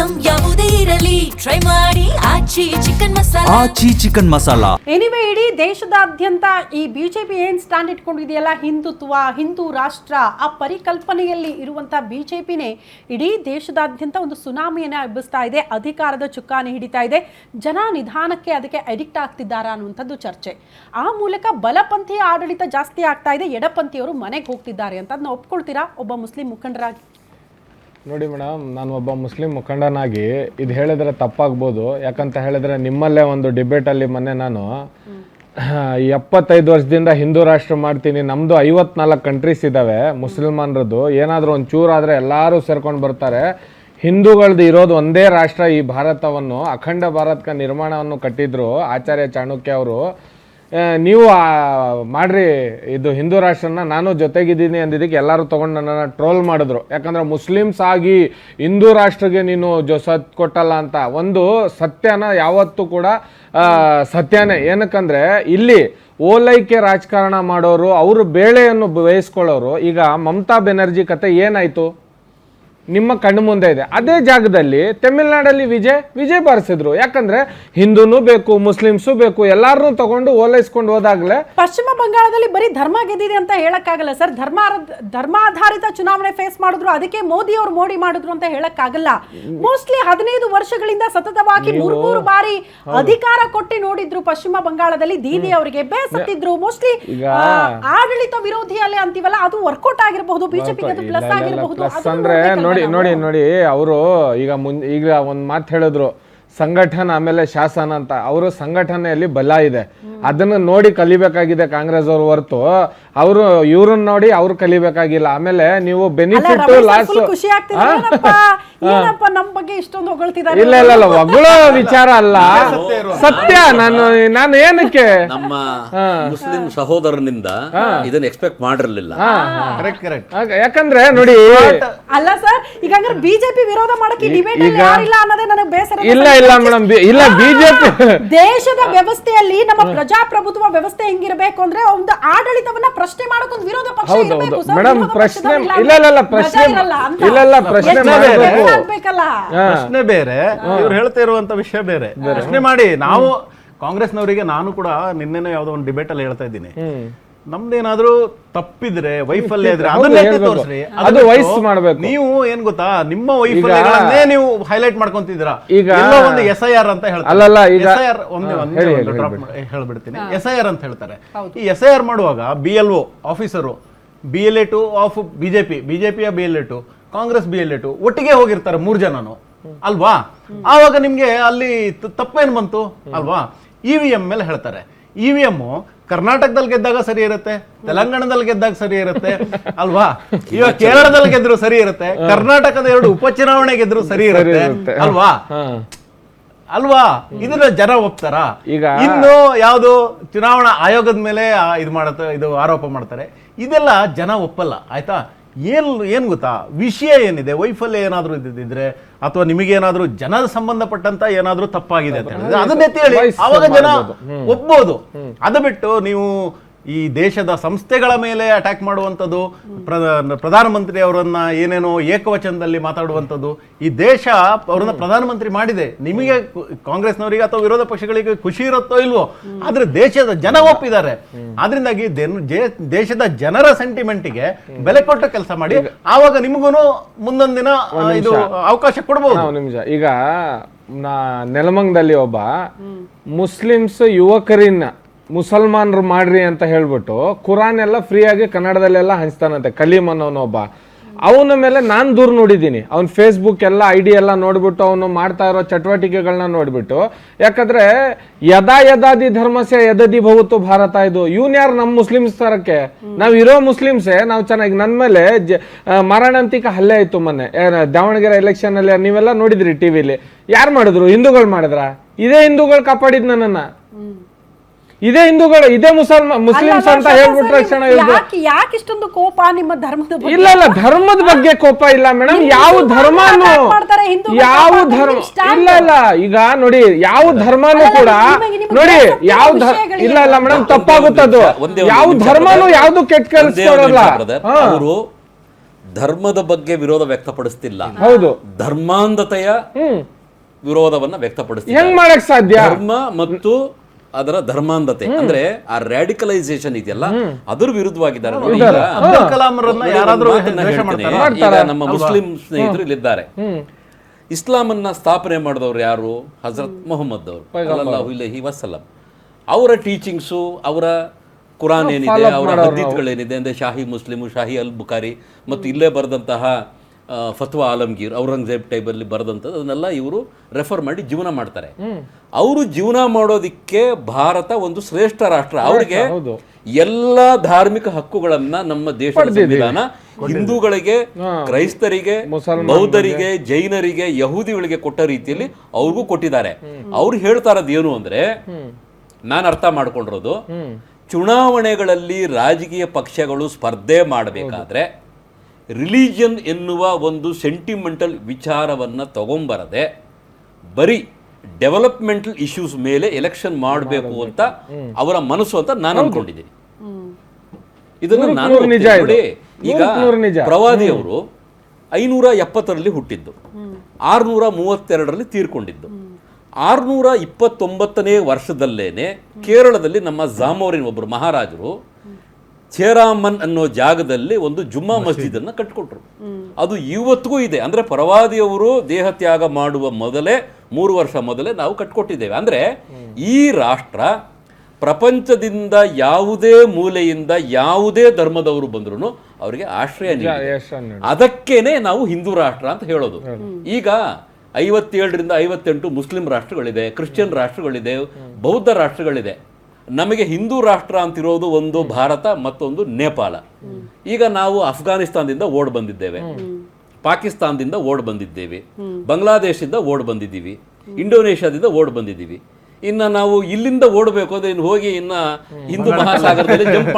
Item ಯಾವುದೇ ಇರಲಿ try ಮಾಡಿ ಆಚಿ ಚಿಕನ್ ಮಸಾಲಾ. ಆಚಿ ಚಿಕನ್ ಮಸಾಲಾ. ಎನಿವೆ ಇಡೀ ದೇಶದಾದ್ಯಂತ ಈ ಬಿಜೆಪಿ ಏನ್ ಸ್ಟ್ಯಾಂಡ್ ಇಟ್ಕೊಂಡಿದೆಯಲ್ಲ, ಹಿಂದುತ್ವ, ಹಿಂದೂ ರಾಷ್ಟ್ರ, ಆ ಪರಿಕಲ್ಪನೆಯಲ್ಲಿ ಇರುವಂತ ಬಿಜೆಪಿನೇ ಇಡೀ ದೇಶದಾದ್ಯಂತ ಒಂದು ಸುನಾಮಿಯನ್ನ ಎಬ್ಬಿಸ್ತಾ ಇದೆ, ಅಧಿಕಾರದ ಚುಕ್ಕಾಣಿ ಹಿಡಿತಾ ಇದೆ. ಜನ ನಿಧಾನಕ್ಕೆ ಅದಕ್ಕೆ ಅಡಿಕ್ಟ್ ಆಗ್ತಿದ್ದಾರಾ ಅನ್ನುವಂಥದ್ದು ಚರ್ಚೆ. ಆ ಮೂಲಕ ಬಲಪಂಥೀಯ ಆಡಳಿತ ಜಾಸ್ತಿ ಆಗ್ತಾ ಇದೆ, ಎಡಪಂಥೀಯವರು ಮನೆಗೆ ಹೋಗ್ತಿದ್ದಾರೆ ಅಂತ ಅದನ್ನ ಒಪ್ಕೊಳ್ತೀರಾ ಒಬ್ಬ ಮುಸ್ಲಿಂ ಮುಖಂಡರಾಗಿ? ನೋಡಿ ಮೇಡಮ್, ನಾನು ಒಬ್ಬ ಮುಸ್ಲಿಂ ಮುಖಂಡನಾಗಿ ಇದು ಹೇಳಿದ್ರೆ ತಪ್ಪಾಗ್ಬೋದು. ಯಾಕಂತ ಹೇಳಿದ್ರೆ ನಿಮ್ಮಲ್ಲೇ ಒಂದು ಡಿಬೇಟಲ್ಲಿ ಮೊನ್ನೆ ನಾನು 75 ವರ್ಷದಿಂದ ಹಿಂದೂ ರಾಷ್ಟ್ರ ಮಾಡ್ತೀನಿ, ನಮ್ಮದು 54 ಕಂಟ್ರೀಸ್ ಇದ್ದಾವೆ ಮುಸಲ್ಮಾನರದ್ದು, ಏನಾದರೂ ಒಂದು ಚೂರಾದರೆ ಎಲ್ಲರೂ ಸೇರ್ಕೊಂಡು ಬರ್ತಾರೆ, ಹಿಂದೂಗಳದ್ದು ಇರೋದು ಒಂದೇ ರಾಷ್ಟ್ರ ಈ ಭಾರತವನ್ನು, ಅಖಂಡ ಭಾರತದ ನಿರ್ಮಾಣವನ್ನು ಕಟ್ಟಿದ್ರು ಆಚಾರ್ಯ ಚಾಣಕ್ಯ ಅವರು. ನೀವು ಮಾಡ್ರಿ ಇದು ಹಿಂದೂ ರಾಷ್ಟ್ರನ, ನಾನು ಜೊತೆಗಿದ್ದೀನಿ ಅಂದಿದ್ದಕ್ಕೆ ಎಲ್ಲರೂ ತೊಗೊಂಡು ನನ್ನನ್ನು ಟ್ರೋಲ್ ಮಾಡಿದ್ರು. ಯಾಕಂದರೆ ಮುಸ್ಲಿಮ್ಸ್ ಆಗಿ ಹಿಂದೂ ರಾಷ್ಟ್ರಕ್ಕೆ ನೀನು ಸತ್ ಕೊಟ್ಟಲ್ಲ ಅಂತ. ಒಂದು ಸತ್ಯನ ಯಾವತ್ತೂ ಕೂಡ ಸತ್ಯನೇ. ಏನಕ್ಕಂದರೆ ಇಲ್ಲಿ ಓಲೈಕೆ ರಾಜಕಾರಣ ಮಾಡೋರು, ಅವರು ಬೇಳೆಯನ್ನು ಬೇಯಿಸ್ಕೊಳ್ಳೋರು. ಈಗ ಮಮತಾ ಬೆನರ್ಜಿ ಕತೆ ಏನಾಯಿತು? ನಿಮ್ಮ ಕಣ್ಣು ಮುಂದೆ ಇದೆ. ಅದೇ ಜಾಗದಲ್ಲಿ ತಮಿಳ್ನಾಡಲ್ಲಿ ವಿಜಯ್ ಬಾರಿಸಿದ್ರು. ಯಾಕಂದ್ರೆ ಹಿಂದೂನು ಬೇಕು, ಮುಸ್ಲಿಮ್ಸು ಬೇಕು, ಎಲ್ಲಾರನ್ನೂ ತಗೊಂಡು ಓಲೈಸ್ಕೊಂಡು ಹೋದಾಗ್ಲೇ. ಪಶ್ಚಿಮ ಬಂಗಾಳದಲ್ಲಿ ಬರೀ ಧರ್ಮ ಗೆದ್ದಿದೆ ಅಂತ ಹೇಳಕ್ಕಾಗಲ್ಲ ಸರ್. ಧರ್ಮಾಧಾರಿತ ಚುನಾವಣೆ ಫೇಸ್ ಮಾಡಿದ್ರು, ಅದಕ್ಕೆ ಮೋದಿ ಮಾಡಿದ್ರು ಅಂತ ಹೇಳಕ್ಕಾಗಲ್ಲ. ಮೋಸ್ಟ್ಲಿ 15 ವರ್ಷಗಳಿಂದ ಸತತವಾಗಿ 3 ಬಾರಿ ಅಧಿಕಾರ ಕೊಟ್ಟು ನೋಡಿದ್ರು ಪಶ್ಚಿಮ ಬಂಗಾಳದಲ್ಲಿ. ದೀದಿ ಅವರಿಗೆ ಬೇಸತ್ತಿದ್ರು. ಮೋಸ್ಟ್ಲಿ ಆಡಳಿತ ವಿರೋಧಿಯಲ್ಲೇ ಅಂತೀವಲ್ಲ, ಅದು ವರ್ಕೌಟ್ ಆಗಿರಬಹುದು, ಬಿಜೆಪಿಗೆ ಅದು ಪ್ಲಸ್ ಆಗಿರಬಹುದು. ನೋಡಿ ಅವರು ಈಗ ಒಂದ್ ಮಾತು ಹೇಳಿದ್ರು, ಸಂಘಟನೆ ಆಮೇಲೆ ಶಾಸನ ಅಂತ. ಅವರು ಸಂಘಟನೆಯಲ್ಲಿ ಬಲ ಇದೆ, ಅದನ್ನ ನೋಡಿ ಕಲಿಬೇಕಾಗಿದೆ ಕಾಂಗ್ರೆಸ್ ಅವರು ಹೊರತು ಅವರು ಇವ್ರನ್ನ ನೋಡಿ ಅವ್ರು ಕಲಿಬೇಕಾಗಿಲ್ಲ. ಆಮೇಲೆ ನೀವು ಬೆನಿಫಿಟ್ ಲಾಸ್ ಇಲ್ಲ ಹೊಗಳೋ ವಿಚಾರ ಅಲ್ಲ, ಸತ್ಯ. ನಾನು ಏನಕ್ಕೆ ನಮ್ಮ ಮುಸ್ಲಿಂ ಸಹೋದರನಿಂದ ಇದನ್ನ ಎಕ್ಸ್ಪೆಕ್ಟ್ ಮಾಡಿರಲಿಲ್ಲ. ಯಾಕಂದ್ರೆ ನೋಡಿ, ಅಲ್ಲ ಸರ್, ಈಗ ಬಿಜೆಪಿ ವಿರೋಧ ಮಾಡಕ್ಕೆ ಡಿಬೇಟ್ ಯಾರಿಲ್ಲ ಅನ್ನೋದೇ ನನಗೆ ಬೇಸರ. ಇಲ್ಲ ಮೇಡಮ್, ಇಲ್ಲ ಬಿಜೆಪಿ ದೇಶದ ವ್ಯವಸ್ಥೆಯಲ್ಲಿ ನಮ್ಮ ಪ್ರಜಾಪ್ರಭುತ್ವ ವ್ಯವಸ್ಥೆ ಹೆಂಗಿರಬೇಕು ಅಂದ್ರೆ ಒಂದು ಆಡಳಿತವನ್ನ ಪ್ರಶ್ನೆ ಮಾಡೋಕೊಂದು ವಿರೋಧ ಪಕ್ಷ ಇರಬೇಕು ಸರ್. ಮೇಡಮ್ ಪ್ರಶ್ನೆ ಪ್ರಶ್ನೆ ಬೇರೆ, ಇವ್ರು ಹೇಳ್ತಾ ಇರುವಂತ ವಿಷಯ ಬೇರೆ. ಪ್ರಶ್ನೆ ಮಾಡಿ. ನಾವು ಕಾಂಗ್ರೆಸ್ನವರಿಗೆ, ನಾನು ಕೂಡ ನಿನ್ನೆ ಯಾವ್ದೋ ಒಂದು ಡಿಬೇಟ್ ಅಲ್ಲಿ ಹೇಳ್ತಾ ಇದ್ದೀನಿ, ನಮ್ದೇನಾದ್ರೂ ತಪ್ಪಿದ್ರೆ, ವೈಫಲ್ಯ ಇದ್ರೆ ಅದನ್ನೇ ತೋರಿಸ್ರಿ, ಅದು ವಯಸ್ಸು ಮಾಡ್ಬೇಕು. ನೀವು ಏನ್ ಗೊತ್ತಾ, ನಿಮ್ಮ ವೈಫಲ್ಯಗಳನ್ನೇ ನೀವು ಹೈಲೈಟ್ ಮಾಡ್ಕೊಂತಿದ್ದೀರಾ. ಈಗ ಒಂದು SIR ಅಂತ ಹೇಳ್ತಾರೆ, SIR ಹೇಳ್ಬಿಡ್ತೀನಿ, SIR ಅಂತ ಹೇಳ್ತಾರೆ. ಈ SIR ಮಾಡುವಾಗ BLO ಆಫೀಸರು, BLA2 ಆಫ್ ಬಿಜೆಪಿಯ BLA2, ಕಾಂಗ್ರೆಸ್ BLA2 ಒಟ್ಟಿಗೆ ಹೋಗಿರ್ತಾರೆ 3 ಜನನು ಅಲ್ವಾ. ಆವಾಗ ನಿಮ್ಗೆ ಅಲ್ಲಿ ತಪ್ಪೇನು ಬಂತು ಅಲ್ವಾ? EVM ಮೇಲೆ ಹೇಳ್ತಾರೆ. EVM ಕರ್ನಾಟಕದಲ್ಲಿ ಗೆದ್ದಾಗ ಸರಿ ಇರುತ್ತೆ, ತೆಲಂಗಾಣದಲ್ಲಿ ಗೆದ್ದಾಗ ಸರಿ ಇರುತ್ತೆ ಅಲ್ವಾ, ಇವಾಗ ಕೇರಳದಲ್ಲಿ ಗೆದ್ರು ಸರಿ ಇರುತ್ತೆ, ಕರ್ನಾಟಕದ 2 ಉಪಚುನಾವಣೆ ಗೆದ್ರು ಸರಿ ಇರುತ್ತೆ ಅಲ್ವಾ. ಇದನ್ನ ಜನ ಒಪ್ತಾರ? ಈಗ ಇನ್ನು ಯಾವ್ದು ಚುನಾವಣಾ ಆಯೋಗದ ಮೇಲೆ ಇದು ಆರೋಪ ಮಾಡ್ತಾರೆ, ಇದೆಲ್ಲ ಜನ ಒಪ್ಪಲ್ಲ. ಆಯ್ತಾ? ಏನ್ ಗೊತ್ತಾ, ವಿಷಯ ಏನಿದೆ, ವೈಫಲ್ಯ ಏನಾದ್ರೂ ಇದ್ದಿದ್ರೆ ಅಥವಾ ನಿಮಗೇನಾದ್ರೂ ಜನದ ಸಂಬಂಧಪಟ್ಟಂತ ಏನಾದ್ರೂ ತಪ್ಪಾಗಿದೆ ಅಂತ ಹೇಳಿದ್ರೆ ಅದನ್ನೆತ್ತಿ ಹೇಳಿ, ಆವಾಗ ಜನ ಒಪ್ಬೋದು. ಅದು ಬಿಟ್ಟು ನೀವು ಈ ದೇಶದ ಸಂಸ್ಥೆಗಳ ಮೇಲೆ ಅಟ್ಯಾಕ್ ಮಾಡುವಂಥದ್ದು, ಪ್ರಧಾನಮಂತ್ರಿ ಅವರನ್ನ ಏನೇನೋ ಏಕವಚನದಲ್ಲಿ ಮಾತಾಡುವಂಥದ್ದು, ಈ ದೇಶ ಅವರನ್ನ ಪ್ರಧಾನಮಂತ್ರಿ ಮಾಡಿದೆ. ನಿಮಗೆ ಕಾಂಗ್ರೆಸ್ನವರಿಗೆ ಅಥವಾ ವಿರೋಧ ಪಕ್ಷಗಳಿಗೆ ಖುಷಿ ಇರುತ್ತೋ ಇಲ್ವೋ, ಆದ್ರೆ ದೇಶದ ಜನ ಒಪ್ಪಿದ್ದಾರೆ. ಆದ್ರಿಂದಾಗಿ ದೇಶದ ಜನರ ಸೆಂಟಿಮೆಂಟ್ಗೆ ಬೆಲೆ ಕೊಟ್ಟು ಕೆಲಸ ಮಾಡಿ, ಆವಾಗ ನಿಮಗೂ ಮುಂದೊಂದು ದಿನ ಇದು ಅವಕಾಶ ಕೊಡಬಹುದು. ನಿಮಿಷ, ಈಗ ನೆಲಮಂಗದಲ್ಲಿ ಒಬ್ಬ ಮುಸ್ಲಿಮ್ಸ್ ಯುವಕರನ್ನ ಮುಸಲ್ಮಾನರು ಮಾಡ್ರಿ ಅಂತ ಹೇಳ್ಬಿಟ್ಟು ಕುರಾನ್ ಎಲ್ಲ ಫ್ರೀಯಾಗಿ ಕನ್ನಡದಲ್ಲೆಲ್ಲ ಹಂಚ್ತಾನಂತೆ. ಕಲೀಮ್ ಅನ್ನೋನೊಬ್ಬ, ಅವನ ಮೇಲೆ ನಾನು ದೂರ ನೋಡಿದ್ದೀನಿ. ಅವ್ನ ಫೇಸ್ಬುಕ್ ಎಲ್ಲ ID ಎಲ್ಲ ನೋಡ್ಬಿಟ್ಟು ಅವನು ಮಾಡ್ತಾ ಇರೋ ಚಟುವಟಿಕೆಗಳನ್ನ ನೋಡ್ಬಿಟ್ಟು. ಯಾಕಂದ್ರೆ ಯದಾದಿ ಧರ್ಮಸ್ಯ ಯದದಿ ಭವತ್ತು ಭಾರತ. ಇದು ಇವನ್ ಯಾರು ನಮ್ಮ ಮುಸ್ಲಿಮ್ಸ್ ತರಕ್ಕೆ? ನಾವ್ ಇರೋ ಮುಸ್ಲಿಮ್ಸೇ ನಾವು ಚೆನ್ನಾಗಿ. ನನ್ನ ಮೇಲೆ ಮಾರಣಾಂತಿಕ ಹಲ್ಲೆ ಆಯ್ತು ಮೊನ್ನೆ ದಾವಣಗೆರೆ ಎಲೆಕ್ಷನ್ ಅಲ್ಲಿ, ನೀವೆಲ್ಲ ನೋಡಿದ್ರಿ ಟಿವಿಲಿ. ಯಾರು ಮಾಡಿದ್ರು? ಹಿಂದೂಗಳು ಮಾಡಿದ್ರ? ಇದೇ ಹಿಂದೂಗಳು ಕಾಪಾಡಿದ್ ನನ್ನನ್ನ. ಇದೇ ಹಿಂದೂಗಳು, ಇದೇ ಮುಸ್ಲಿಮ್ಸ್ ಅಂತ ಹೇಳ್ಬಿಟ್ರೆ ಯಾಕೆ ಇಷ್ಟೊಂದು ಕೋಪ ನಿಮ್ಮ ಧರ್ಮದ ಬಗ್ಗೆ? ಇಲ್ಲ ಧರ್ಮದ ಬಗ್ಗೆ ಕೋಪ ಇಲ್ಲ ಮೇಡಮ್. ಯಾವ ಧರ್ಮನು ಇಲ್ಲ ಈಗ ನೋಡಿ, ಯಾವ ಧರ್ಮನು ಕೂಡ ನೋಡಿ, ಇಲ್ಲ ಮೇಡಮ್, ತಪ್ಪಾಗುತ್ತದು. ಯಾವ ಧರ್ಮನು ಯಾವ್ದು ಕೆಟ್ಟ ಕಲಿಸ್ಕೊಡಲ್ಲ. ಅವರು ಧರ್ಮದ ಬಗ್ಗೆ ವಿರೋಧ ವ್ಯಕ್ತಪಡಿಸ್ತಿಲ್ಲ, ಹೌದು, ಧರ್ಮಾಂಧತೆಯ ವಿರೋಧವನ್ನ ವ್ಯಕ್ತಪಡಿಸ್ತಿಲ್ಲ. ಹೆಂಗ್ ಮಾಡಕ್ ಸಾಧ್ಯ? ಧರ್ಮ ಮತ್ತು ಅದರ ಧರ್ಮಾಂಧತೆ ಅಂದ್ರೆ ಆ ರ್ಯಾಡಿಕಲೈಸೇಷನ್ ಇದೆಯಲ್ಲ ಅದ್ರ ವಿರುದ್ಧವಾಗಿದ್ದಾರೆ ನೋಡಿ. ಈಗ ಅಬ್ದುಲ್ ಕಲಾಂರನ್ನ ಯಾರಾದ್ರೂ ಮಾತನ್ನ ದ್ವೇಷ ಹೇಳ್ತೀನಿ. ಮಾಡ್ತಾರಾ? ಈಗ ನಮ್ಮ ಮುಸ್ಲಿಂ ಸ್ನೇಹಿತರು ಇಲ್ಲಿದ್ದಾರೆ. ಇಸ್ಲಾಮನ್ನ ಸ್ಥಾಪನೆ ಮಾಡಿದವರು ಯಾರು? ಹಜರತ್ ಮೊಹಮ್ಮದ್ ಅವರು ಸಲ್ಲಲ್ಲಾಹು ಅಲೈಹಿ ವಸಲ್ಲಂ. ಅವರ ಟೀಚಿಂಗ್ಸು, ಅವರ ಕುರಾನ್ ಏನಿದೆ, ಅವರ ಹದೀತ್ಗಳೇನಿದೆ ಅಂದ್ರೆ ಶಾಹಿ ಮುಸ್ಲಿಮು, ಶಾಹಿ ಅಲ್ ಬುಖಾರಿ ಮತ್ತು ಇಲ್ಲೇ ಬರೆದಂತಹ ಫತ್ವಾ ಆಲಮ್ಗೀರ್, ಔರಂಗಜೇಬ್ ಟೈಬಲ್ಲಿ ಬರೆದಂಥದ್ದು ಅದನ್ನೆಲ್ಲ ಇವರು ರೆಫರ್ ಮಾಡಿ ಜೀವನ ಮಾಡ್ತಾರೆ. ಅವರು ಜೀವನ ಮಾಡೋದಿಕ್ಕೆ ಭಾರತ ಒಂದು ಶ್ರೇಷ್ಠ ರಾಷ್ಟ್ರ. ಅವರಿಗೆ ಎಲ್ಲ ಧಾರ್ಮಿಕ ಹಕ್ಕುಗಳನ್ನ ನಮ್ಮ ದೇಶದ ಸಂವಿಧಾನ ಹಿಂದೂಗಳಿಗೆ, ಕ್ರೈಸ್ತರಿಗೆ, ಬೌದ್ಧರಿಗೆ, ಜೈನರಿಗೆ, ಯಹೂದಿಗಳಿಗೆ ಕೊಟ್ಟ ರೀತಿಯಲ್ಲಿ ಅವ್ರಿಗೂ ಕೊಟ್ಟಿದ್ದಾರೆ. ಅವ್ರು ಹೇಳ್ತಾ ಇರೋದು ಏನು ಅಂದ್ರೆ, ನಾನು ಅರ್ಥ ಮಾಡ್ಕೊಂಡಿರೋದು, ಚುನಾವಣೆಗಳಲ್ಲಿ ರಾಜಕೀಯ ಪಕ್ಷಗಳು ಸ್ಪರ್ಧೆ ಮಾಡಬೇಕಾದ್ರೆ ರಿಲಿಜಿಯನ್ ಎನ್ನುವ ಒಂದು ಸೆಂಟಿಮೆಂಟಲ್ ವಿಚಾರವನ್ನ ತಗೊಂಬರದೆ ಬರೀ ಡೆವಲಪ್ಮೆಂಟಲ್ ಇಶ್ಯೂಸ್ ಮೇಲೆ ಎಲೆಕ್ಷನ್ ಮಾಡಬೇಕು ಅಂತ ಅವರ ಮನಸ್ಸು ಅಂತ ನಾನು ಅನ್ಕೊಂಡಿದ್ದೀನಿ. ಇದನ್ನು ನಾನು ನೋಡಿ, ಈಗ ಪ್ರವಾದಿಯವರು 570ರಲ್ಲಿ ಹುಟ್ಟಿದ್ದು, 632ರಲ್ಲಿ ತೀರ್ಕೊಂಡಿದ್ದು. 629ನೇ ವರ್ಷದಲ್ಲೇನೆ ಕೇರಳದಲ್ಲಿ ನಮ್ಮ ಜಾಮೋರಿನ್ ಒಬ್ಬರು ಮಹಾರಾಜರು ಚೇರಾಮನ್ ಅನ್ನೋ ಜಾಗದಲ್ಲಿ ಒಂದು ಜುಮ್ಮಾ ಮಸ್ಜಿದ್ ಅನ್ನ ಕಟ್ಕೊಟ್ರು. ಅದು ಇವತ್ತಿಗೂ ಇದೆ. ಅಂದ್ರೆ ಪ್ರವಾದಿಯವರು ದೇಹ ತ್ಯಾಗ ಮಾಡುವ ಮೊದಲೇ 3 ವರ್ಷ ಮೊದಲೇ ನಾವು ಕಟ್ಕೊಟ್ಟಿದ್ದೇವೆ. ಅಂದ್ರೆ ಈ ರಾಷ್ಟ್ರ ಪ್ರಪಂಚದಿಂದ ಯಾವುದೇ ಮೂಲೆಯಿಂದ ಯಾವುದೇ ಧರ್ಮದವರು ಬಂದ್ರು ಅವರಿಗೆ ಆಶ್ರಯ ನೀಡಿದೆ. ಅದಕ್ಕೇನೆ ನಾವು ಹಿಂದೂ ರಾಷ್ಟ್ರ ಅಂತ ಹೇಳೋದು. ಈಗ 57ರಿಂದ 58 ಮುಸ್ಲಿಂ ರಾಷ್ಟ್ರಗಳಿದೆ, ಕ್ರಿಶ್ಚಿಯನ್ ರಾಷ್ಟ್ರಗಳಿದೆ, ಬೌದ್ಧ ರಾಷ್ಟ್ರಗಳಿದೆ. ನಮಗೆ ಹಿಂದೂ ರಾಷ್ಟ್ರ ಅಂತಿರೋದು ಒಂದು ಭಾರತ, ಮತ್ತೊಂದು ನೇಪಾಳ. ಈಗ ನಾವು ಅಫ್ಘಾನಿಸ್ತಾನದಿಂದ ಓಡ್ ಬಂದಿದ್ದೇವೆ, ಪಾಕಿಸ್ತಾನದಿಂದ ಓಡ್ ಬಂದಿದ್ದೇವೆ, ಬಾಂಗ್ಲಾದೇಶದಿಂದ ಓಡ್ ಬಂದಿದ್ದೀವಿ, ಇಂಡೋನೇಷ್ಯಾದಿಂದ ಓಡ್ ಬಂದಿದ್ದೀವಿ. ಇನ್ನು ನಾವು ಇಲ್ಲಿಂದ ಓಡಬೇಕು ಅಂದ್ರೆ ಇನ್ನು ಹೋಗಿ ಇನ್ನು ಹಿಂದೂ ಮಹಾಸಾಗರದಲ್ಲಿ ಜಂಪ್